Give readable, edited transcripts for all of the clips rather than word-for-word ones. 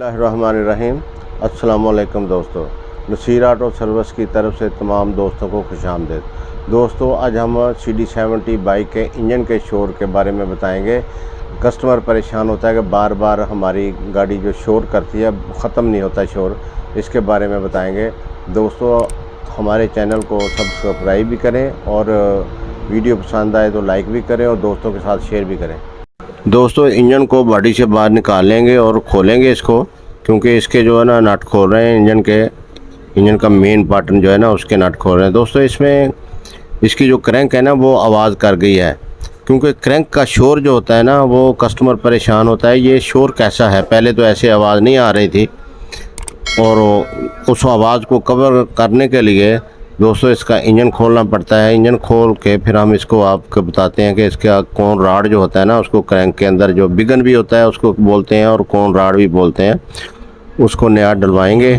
बिस्मिल्लाहिर्रहमानिर्रहीम। अस्सलाम वालेकुम दोस्तों, नसीर ऑटो सर्विस की तरफ से तमाम दोस्तों को खुशामदीद। दोस्तों, आज हम CD70 बाइक के इंजन के शोर के बारे में बताएंगे। कस्टमर परेशान होता है कि बार बार हमारी गाड़ी जो शोर करती है ख़त्म नहीं होता शोर, इसके बारे में बताएंगे। दोस्तों, हमारे चैनल को सब्सक्राइब भी करें और वीडियो पसंद आए तो लाइक भी करें और दोस्तों के साथ शेयर भी करें। दोस्तों, इंजन को बॉडी से बाहर निकाल लेंगे और खोलेंगे इसको, क्योंकि इसके जो है ना नट खोल रहे हैं इंजन का मेन पार्टन जो है ना उसके नट खोल रहे हैं। दोस्तों, इसमें इसकी जो क्रैंक है ना वो आवाज़ कर गई है, क्योंकि क्रैंक का शोर जो होता है ना वो कस्टमर परेशान होता है। ये शोर कैसा है, पहले तो ऐसे आवाज़ नहीं आ रही थी, और उस आवाज़ को कवर करने के लिए दोस्तों इसका इंजन खोलना पड़ता है। इंजन खोल के फिर हम इसको आपको बताते हैं कि इसका कौन राड जो होता है ना उसको क्रैंक के अंदर जो बिगन भी होता है उसको बोलते हैं और कौन राड भी बोलते हैं, उसको नया डलवाएंगे।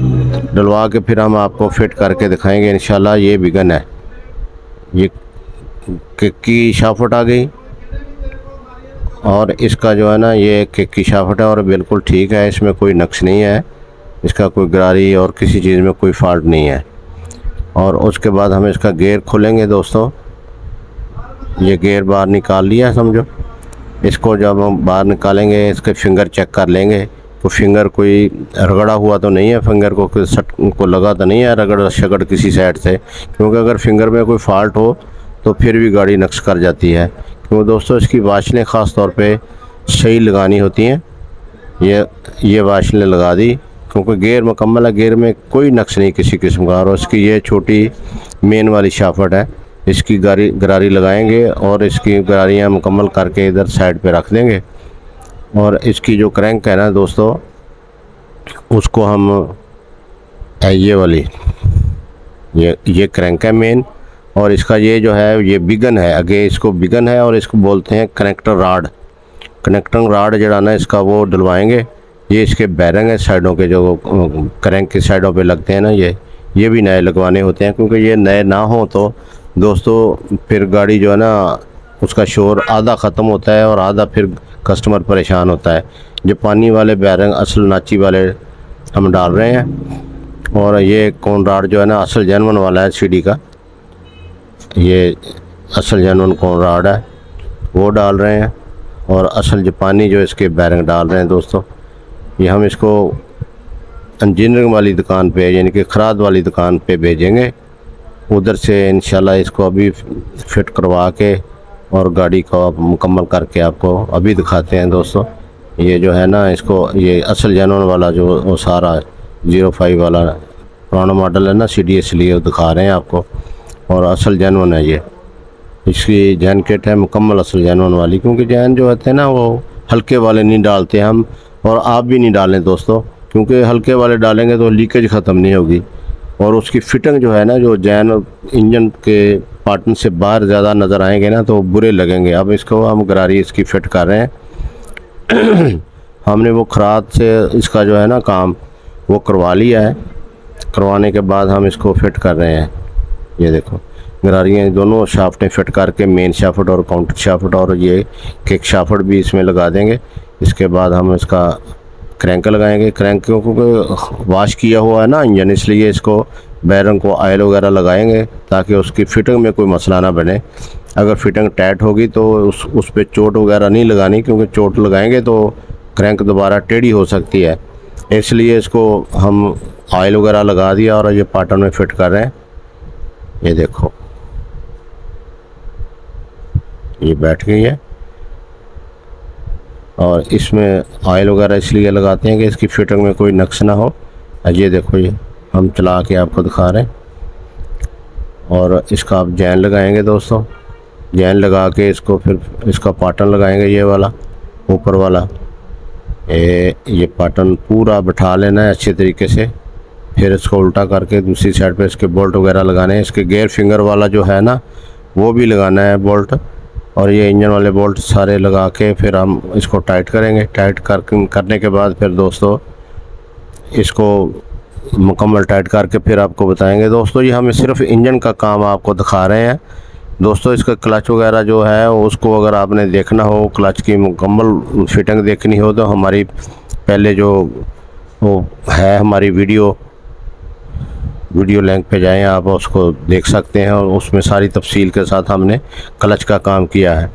डलवा के फिर हम आपको फिट करके दिखाएंगे इंशाल्लाह। ये बिगन है, ये किक की शाफ्ट आ गई और इसका जो है ना ये किक की शाफ्ट है और बिल्कुल ठीक है, इसमें कोई नक्श नहीं है, इसका कोई गरारी और किसी चीज़ में कोई फॉल्ट नहीं है। और उसके बाद हम इसका गेयर खोलेंगे। दोस्तों, ये गेयर बाहर निकाल लिया समझो। इसको जब हम बाहर निकालेंगे इसके फिंगर चेक कर लेंगे तो फिंगर कोई रगड़ा हुआ तो नहीं है, फिंगर को कोई सट को लगा तो नहीं है रगड़ शगड़ किसी साइड से, क्योंकि अगर फिंगर में कोई फॉल्ट हो तो फिर भी गाड़ी नक्श कर जाती है। क्योंकि दोस्तों इसकी वाशलें ख़ास तौर पे सही लगानी होती हैं। ये वाशलें लगा दी, क्योंकि गेयर मुकम्मल है, गेयर में कोई नक्श नहीं किसी किस्म का। और इसकी ये छोटी मेन वाली शाफ्ट है, इसकी गरारी लगाएंगे और इसकी गरारियाँ मुकम्मल करके इधर साइड पे रख देंगे। और इसकी जो क्रैंक है ना दोस्तों उसको हम ये वाली ये क्रैंक है मेन, और इसका ये जो है ये बिगन है, आगे इसको बिगन है और इसको बोलते हैं कनेक्टर राड जो है ना इसका वो डलवाएंगे। ये इसके बैरिंग है साइडों के, जो क्रैंक के साइडों पे लगते हैं ना, ये भी नए लगवाने होते हैं, क्योंकि ये नए ना हो तो दोस्तों फिर गाड़ी जो है ना उसका शोर आधा ख़त्म होता है और आधा फिर कस्टमर परेशान होता है। जो पानी वाले बैरिंग असल नाची वाले हम डाल रहे हैं, और ये कौन राड जो है ना असल जेनवन वाला है CD का, ये असल जेनवन कौन राड है वो डाल रहे हैं, और असल जापानी जो इसके बैरिंग डाल रहे हैं। दोस्तों, ये हम इसको इंजीनियरिंग वाली दुकान पे यानी कि खराद वाली दुकान पे भेजेंगे, उधर से इंशाल्लाह इसको अभी फिट करवा के और गाड़ी को मुकम्मल करके आपको अभी दिखाते हैं। दोस्तों, ये जो है ना इसको ये असल जेनवन वाला जो वो सारा 05 वाला पुराना मॉडल है ना CD, इसलिए वो दिखा रहे हैं आपको, और असल जेनवन है ये। इसकी जैन किट है मुकम्मल असल जेनवन वाली, क्योंकि जैन जो होते हैं ना वो हल्के वाले नहीं डालते हम, और आप भी नहीं डालें दोस्तों, क्योंकि हल्के वाले डालेंगे तो लीकेज ख़त्म नहीं होगी। और उसकी फिटिंग जो है ना जो जैन इंजन के पार्टन से बाहर ज़्यादा नज़र आएंगे ना तो बुरे लगेंगे। अब इसको हम गरारी इसकी फ़िट कर रहे हैं। हमने वो खराद से इसका जो है ना काम वो करवा लिया है, करवाने के बाद हम इसको फिट कर रहे हैं। ये देखो गरारियाँ दोनों शाफ्टें फिट करके मेन शाफ्ट और काउंटर शाफ्ट और ये किक शाफ्ट भी इसमें लगा देंगे। इसके बाद हम इसका क्रैंक लगाएंगे। क्रैंक क्योंकि वाश किया हुआ है ना इंजन, इसलिए इसको बैरिंग को ऑयल वगैरह लगाएंगे ताकि उसकी फिटिंग में कोई मसला ना बने। अगर फिटिंग टाइट होगी तो उस पर चोट वगैरह नहीं लगानी, क्योंकि चोट लगाएंगे तो क्रैंक दोबारा टेढ़ी हो सकती है। इसलिए इसको हम ऑयल वगैरह लगा दिया और ये पार्टन में फिट कर रहे हैं। ये देखो ये बैठ गई है, और इसमें ऑयल वगैरह इसलिए लगाते हैं कि इसकी फिटिंग में कोई नक्श ना हो। ये देखो ये हम चला के आपको दिखा रहे हैं। और इसका आप जैन लगाएंगे दोस्तों, जैन लगा के इसको फिर इसका पार्टन लगाएंगे, ये वाला ऊपर वाला ये पार्टन पूरा बिठा लेना है अच्छे तरीके से। फिर इसको उल्टा करके दूसरी साइड पे इसके बोल्ट वगैरह लगाने हैं। इसके गेयर फिंगर वाला जो है ना वो भी लगाना है बोल्ट, और ये इंजन वाले बोल्ट सारे लगा के फिर हम इसको टाइट करेंगे। टाइट करने के बाद फिर दोस्तों इसको मुकम्मल टाइट करके फिर आपको बताएंगे। दोस्तों, ये हम सिर्फ इंजन का काम आपको दिखा रहे हैं। दोस्तों, इसका क्लच वगैरह जो है उसको अगर आपने देखना हो, क्लच की मुकम्मल फिटिंग देखनी हो, तो हमारी पहले जो वो है हमारी वीडियो लिंक पे जाएं, आप उसको देख सकते हैं और उसमें सारी तफसील के साथ हमने क्लच का काम किया है।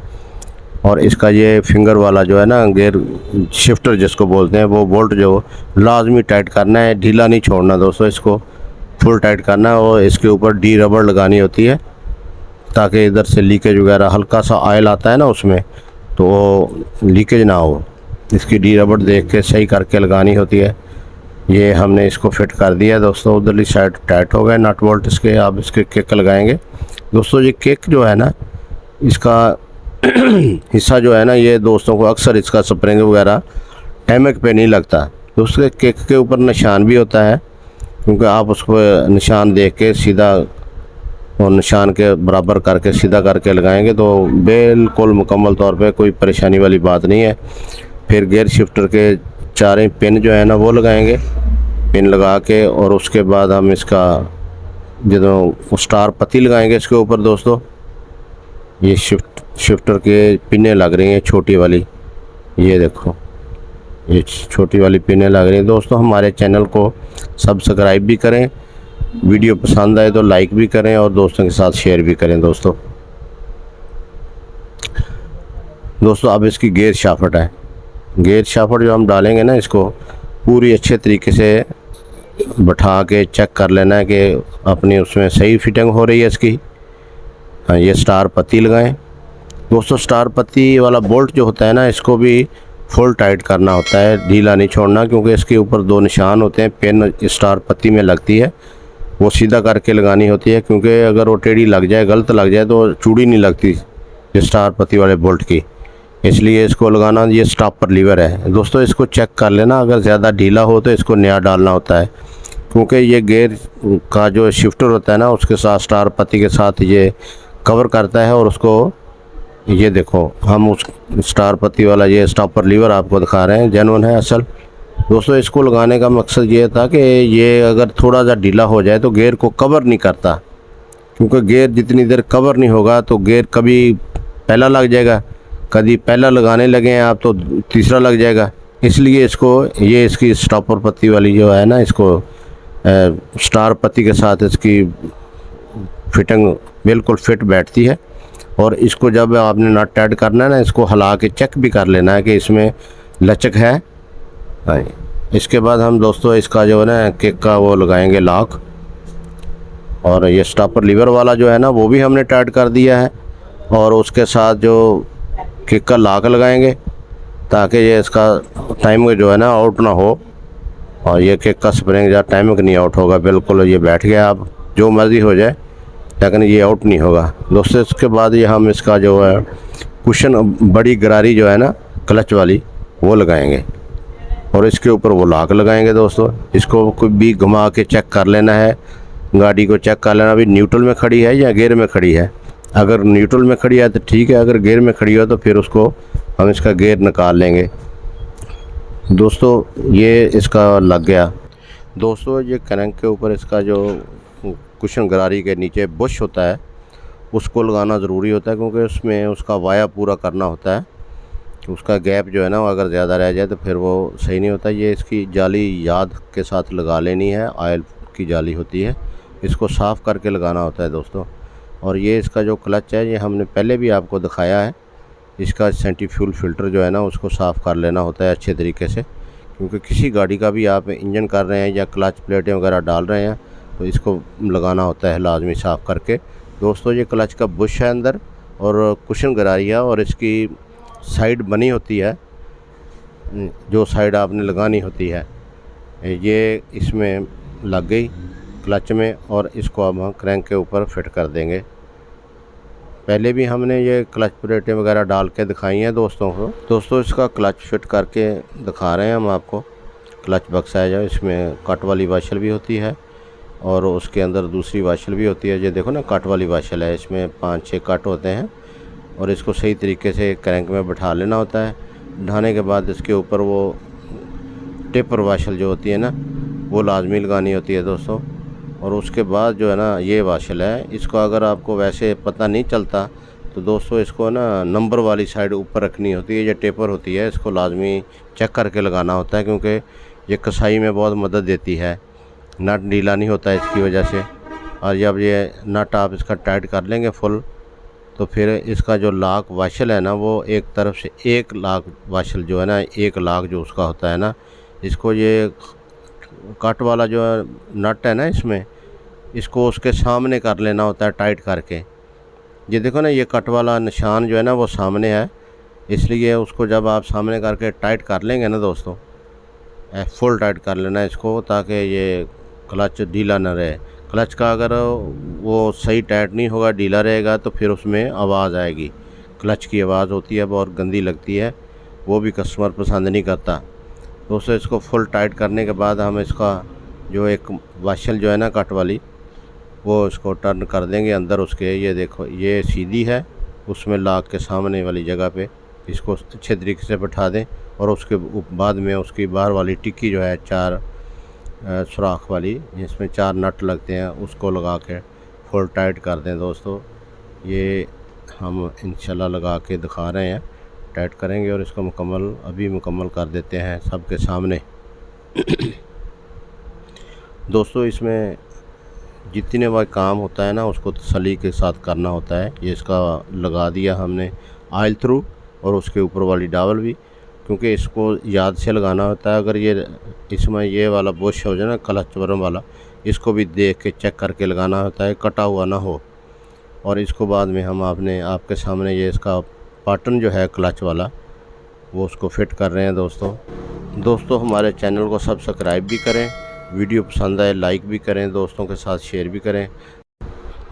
और इसका ये फिंगर वाला जो है ना गियर शिफ्टर जिसको बोलते हैं, वो बोल्ट जो लाजमी टाइट करना है, ढीला नहीं छोड़ना दोस्तों, इसको फुल टाइट करना है। और इसके ऊपर डी रबड़ लगानी होती है ताकि इधर से लीकेज वगैरह, हल्का सा ऑयल आता है ना उसमें, तो वो लीकेज ना हो। इसकी डी रबड़ देख के सही करके लगानी होती है। ये हमने इसको फिट कर दिया है दोस्तों, उधरली साइड टाइट हो गए नट बोल्ट इसके। आप इसके किक लगाएंगे दोस्तों। ये किक जो है ना, इसका हिस्सा जो है ना, ये दोस्तों को अक्सर इसका स्प्रिंग वगैरह टैमक पे नहीं लगता। तो उसके किक के ऊपर निशान भी होता है, क्योंकि आप उसको निशान देख के सीधा और निशान के बराबर करके सीधा करके लगाएंगे तो बिल्कुल मुकम्मल तौर पे कोई परेशानी वाली बात नहीं है। फिर गियर शिफ्टर के चारें पिन जो है ना वो लगाएंगे, पिन लगा के, और उसके बाद हम इसका जो स्टार पत्ती लगाएंगे इसके ऊपर दोस्तों। ये शिफ्टर के पिनें लग रही हैं छोटी वाली, ये देखो ये छोटी वाली पिनें लग रही हैं दोस्तों। हमारे चैनल को सब्सक्राइब भी करें, वीडियो पसंद आए तो लाइक भी करें और दोस्तों के साथ शेयर भी करें दोस्तों। अब इसकी गियर शाफ्ट है, गियर शाफ्ट जो हम डालेंगे ना, इसको पूरी अच्छे तरीके से बैठा के चेक कर लेना है कि अपनी उसमें सही फिटिंग हो रही है इसकी। हाँ, ये स्टार पत्ती लगाएं दोस्तों। स्टार पत्ती वाला बोल्ट जो होता है ना, इसको भी फुल टाइट करना होता है, ढीला नहीं छोड़ना, क्योंकि इसके ऊपर दो निशान होते हैं, पिन स्टार पत्ती में लगती है, वो सीधा करके लगानी होती है, क्योंकि अगर वो टेढ़ी लग जाए, गलत लग जाए तो चूड़ी नहीं लगती स्टार पत्ती वाले बोल्ट की। इसलिए इसको लगाना, ये स्टॉपर लीवर है दोस्तों, इसको चेक कर लेना। अगर ज़्यादा ढीला हो तो इसको नया डालना होता है, क्योंकि ये गियर का जो शिफ्टर होता है ना, उसके साथ स्टार पत्ती के साथ ये कवर करता है। और उसको ये देखो, हम उस स्टार पत्ती वाला ये स्टॉपर लीवर आपको दिखा रहे हैं, जेन्युइन है असल दोस्तों। इसको लगाने का मकसद ये था कि ये अगर थोड़ा सा ढीला हो जाए तो गियर को कवर नहीं करता, क्योंकि गियर जितनी देर कवर नहीं होगा तो गियर कभी पहला लग जाएगा, कभी पहला लगाने लगे हैं आप तो तीसरा लग जाएगा। इसलिए इसको ये इसकी स्टॉपर पत्ती वाली जो है ना, इसको स्टार पत्ती के साथ इसकी फिटिंग बिल्कुल फिट बैठती है। और इसको जब आपने नट टाइट करना है ना, इसको हिला के चेक भी कर लेना है कि इसमें लचक है। हाँ, इसके बाद हम दोस्तों इसका जो है ना किक का वो लगाएंगे लॉक। और ये स्टॉपर लीवर वाला जो है ना, वो भी हमने टाइट कर दिया है। और उसके साथ जो किक का लॉक लगाएंगे ताकि ये इसका टाइम जो है ना आउट ना हो। और ये किक का स्प्रिंग या टाइमिंग नहीं आउट होगा, बिल्कुल ये बैठ गया। अब जो मर्ज़ी हो जाए लेकिन ये आउट नहीं होगा दोस्तों। इसके बाद ये हम इसका जो है कुशन, बड़ी गरारी जो है ना क्लच वाली, वो लगाएंगे और इसके ऊपर वो लॉक लगाएंगे दोस्तों। इसको कोई भी घुमा के चेक कर लेना है, गाड़ी को चेक कर लेना अभी न्यूट्रल में खड़ी है या गियर में खड़ी है। अगर न्यूट्रल में खड़ी है तो ठीक है, अगर गियर में खड़ी हो तो फिर उसको हम इसका गियर निकाल लेंगे दोस्तों। ये इसका लग गया दोस्तों। ये क्रैंक के ऊपर इसका जो कुशन गरारी के नीचे बुश होता है, उसको लगाना ज़रूरी होता है, क्योंकि उसमें उसका वाया पूरा करना होता है। उसका गैप जो है ना, अगर ज़्यादा रह जाए तो फिर वो सही नहीं होता। ये इसकी जाली याद के साथ लगा लेनी है, ऑयल की जाली होती है, इसको साफ़ करके लगाना होता है दोस्तों। और ये इसका जो क्लच है, ये हमने पहले भी आपको दिखाया है। इसका सेंट्रीफ्यूल फ़िल्टर जो है ना, उसको साफ़ कर लेना होता है अच्छे तरीके से, क्योंकि किसी गाड़ी का भी आप इंजन कर रहे हैं या क्लच प्लेटें वगैरह डाल रहे हैं तो इसको लगाना होता है लाजमी साफ़ करके दोस्तों। ये क्लच का बुश है अंदर और कुशन गरारी है, और इसकी साइड बनी होती है, जो साइड आपने लगानी होती है, ये इसमें लग गई क्लच में। और इसको अब हम क्रैंक के ऊपर फिट कर देंगे। पहले भी हमने ये क्लच प्लेटें वगैरह डाल के दिखाई हैं दोस्तों को। दोस्तों इसका क्लच फिट करके दिखा रहे हैं हम आपको। क्लच बक्सा है जो, इसमें कट वाली वाशल भी होती है और उसके अंदर दूसरी वाशल भी होती है। ये देखो ना, कट वाली वाशल है, इसमें 5-6 कट होते हैं और इसको सही तरीके से क्रैंक में बैठा लेना होता है। बिठाने के बाद इसके ऊपर वो टेपर वाशल जो होती है ना, वो लाजमी लगानी होती है दोस्तों। और उसके बाद जो है ना, ये वाशल है, इसको अगर आपको वैसे पता नहीं चलता तो दोस्तों इसको ना नंबर वाली साइड ऊपर रखनी होती है। ये टेपर होती है, इसको लाजमी चेक करके लगाना होता है, क्योंकि ये कसाई में बहुत मदद देती है, नट ढीला नहीं होता है इसकी वजह से। और जब ये नट आप इसका टाइट कर लेंगे फुल, तो फिर इसका जो लाक वाशल है ना, वो एक तरफ से एक लाक वाशल जो है ना, एक लाक जो उसका होता है ना, इसको ये कट वाला जो नट है ना इसमें, इसको उसके सामने कर लेना होता है टाइट करके। ये देखो ना, ये कट वाला निशान जो है ना वो सामने है, इसलिए उसको जब आप सामने करके टाइट कर लेंगे ना दोस्तों, फुल टाइट कर लेना इसको, ताकि ये क्लच ढीला ना रहे। क्लच का अगर वो सही टाइट नहीं होगा, ढीला रहेगा, तो फिर उसमें आवाज़ आएगी, क्लच की आवाज़ होती है, बहुत गंदी लगती है, वो भी कस्टमर पसंद नहीं करता। दोस्तों इसको फुल टाइट करने के बाद हम इसका जो एक वाशल जो है ना कट वाली, वो इसको टर्न कर देंगे अंदर उसके। ये देखो, ये सीधी है, उसमें लाक के सामने वाली जगह पे इसको अच्छे तरीके से बैठा दें, और उसके बाद में उसकी बाहर वाली टिक्की जो है 4 सुराख वाली, जिसमें 4 नट लगते हैं, उसको लगा के फुल टाइट कर दें। दोस्तों ये हम इंशाल्लाह लगा के दिखा रहे हैं, टाइट करेंगे और इसको मुकम्मल कर देते हैं सबके सामने। दोस्तों इसमें जितने वह काम होता है ना, उसको तसल्ली के साथ करना होता है। ये इसका लगा दिया हमने ऑयल थ्रू, और उसके ऊपर वाली डावल भी, क्योंकि इसको याद से लगाना होता है। अगर ये इसमें ये वाला बुश हो जाए ना, क्लच बटन वाला, इसको भी देख के चेक करके लगाना होता है, कटा हुआ ना हो। और इसको बाद में हम आपके सामने ये इसका बटन जो है क्लच वाला, वो उसको फिट कर रहे हैं। दोस्तों हमारे चैनल को सब्सक्राइब भी करें, वीडियो पसंद आए लाइक भी करें, दोस्तों के साथ शेयर भी करें।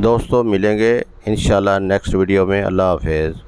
दोस्तों मिलेंगे इंशाल्लाह नेक्स्ट वीडियो में। अल्लाह हाफिज़।